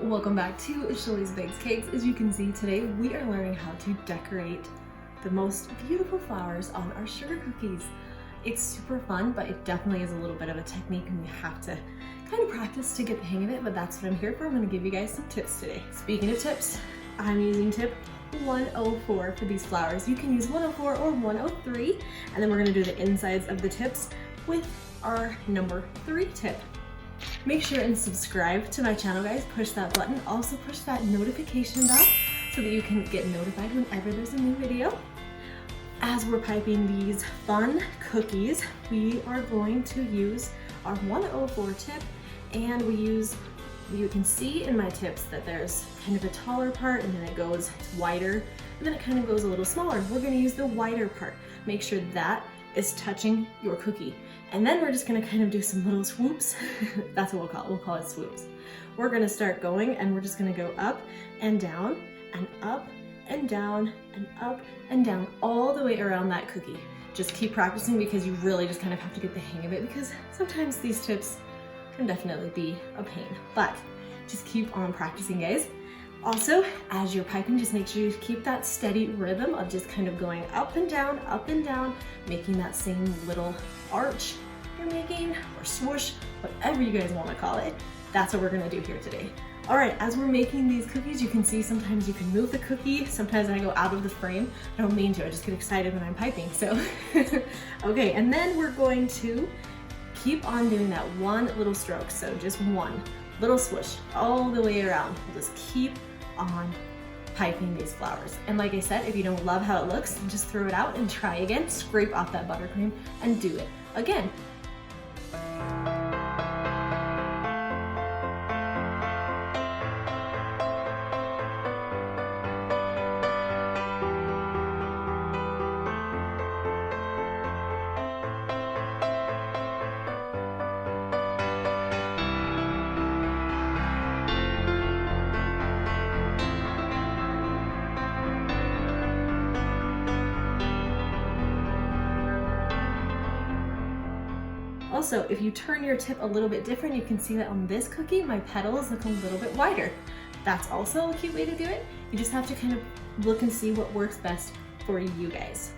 Welcome back to CHALEESE Bakes Cakes. As you can see today, we are learning how to decorate the most beautiful flowers on our sugar cookies. It's super fun, but it definitely is a little bit of a technique and you have to kind of practice to get the hang of it, but that's what I'm here for. I'm gonna give you guys some tips today. Speaking of tips, I'm using tip 104 for these flowers. You can use 104 or 103, and then we're gonna do the insides of the tips with our number 3 tip. Make sure and subscribe to my channel, guys. Push that button. Also push that notification bell so that you can get notified whenever there's a new video. As we're piping these fun cookies, we are going to use our 104 tip, and you can see in my tips that there's kind of a taller part and then it goes wider and then it kind of goes a little smaller. We're going to use the wider part. Make sure that is touching your cookie. And then we're just gonna kind of do some little swoops. That's what we'll call it swoops. We're gonna start going and we're just gonna go up and down and up and down and up and down all the way around that cookie. Just keep practicing because you really just kind of have to get the hang of it, because sometimes these tips can definitely be a pain, but just keep on practicing, guys. Also, as you're piping, just make sure you keep that steady rhythm of just kind of going up and down, making that same little arch you're making, or swoosh, whatever you guys want to call it. That's what we're going to do here today. All right, as we're making these cookies, you can see sometimes you can move the cookie. Sometimes I go out of the frame. I don't mean to, I just get excited when I'm piping. So, okay, and then we're going to keep on doing that one little stroke. So just one little swoosh all the way around. We'll just keep on piping these flowers. And like I said, if you don't love how it looks, just throw it out and try again. Scrape off that buttercream and do it again. Also, if you turn your tip a little bit different, you can see that on this cookie, my petals look a little bit wider. That's also a cute way to do it. You just have to kind of look and see what works best for you guys.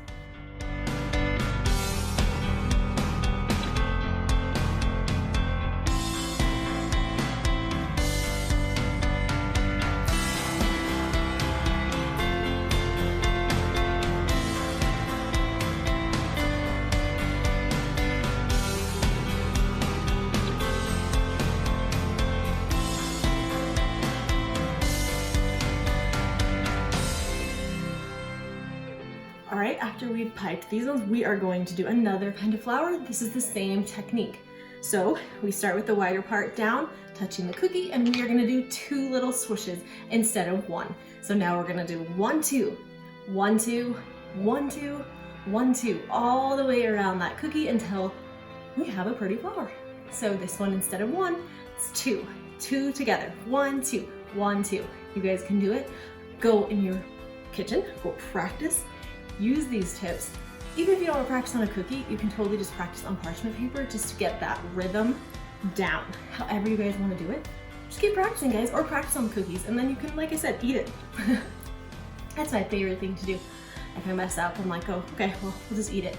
All right, after we've piped these ones, we are going to do another kind of flower. This is the same technique. So we start with the wider part down, touching the cookie, and we are gonna do 2 little swooshes instead of 1. So now we're gonna do 1, 2, 1, 2, 1, 2, 1, 2, all the way around that cookie until we have a pretty flower. So this one, instead of 1, it's 2, 2 together, 1, 2, 1, 2. You guys can do it. Go in your kitchen, go practice. Use these tips. Even if you don't want to practice on a cookie, you can totally just practice on parchment paper just to get that rhythm down. However you guys want to do it, just keep practicing, guys, or practice on cookies, and then you can, like I said, eat it. That's my favorite thing to do. If I mess up, I'm like, oh, okay, well, we'll just eat it.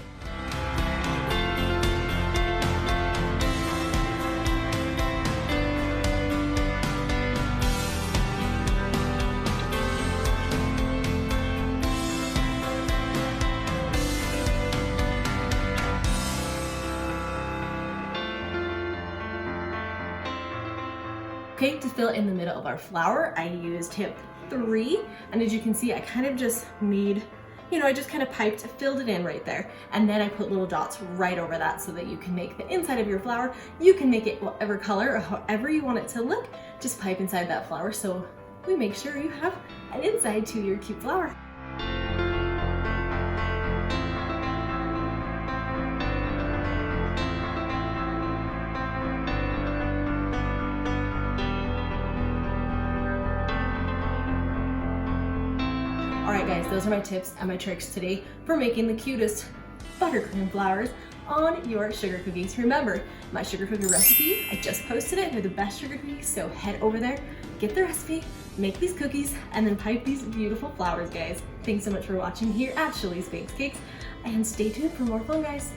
Okay, to fill in the middle of our flower, I used tip 3, and as you can see, I kind of just made, I just kind of piped, filled it in right there, and then I put little dots right over that so that you can make the inside of your flower. You can make it whatever color or however you want it to look. Just pipe inside that flower so we make sure you have an inside to your cute flower. Alright guys, those are my tips and my tricks today for making the cutest buttercream flowers on your sugar cookies. Remember, my sugar cookie recipe, I just posted it. They're the best sugar cookies, so head over there, get the recipe, make these cookies, and then pipe these beautiful flowers, guys. Thanks so much for watching here at CHALEESE Bakes Cakes, and stay tuned for more fun, guys.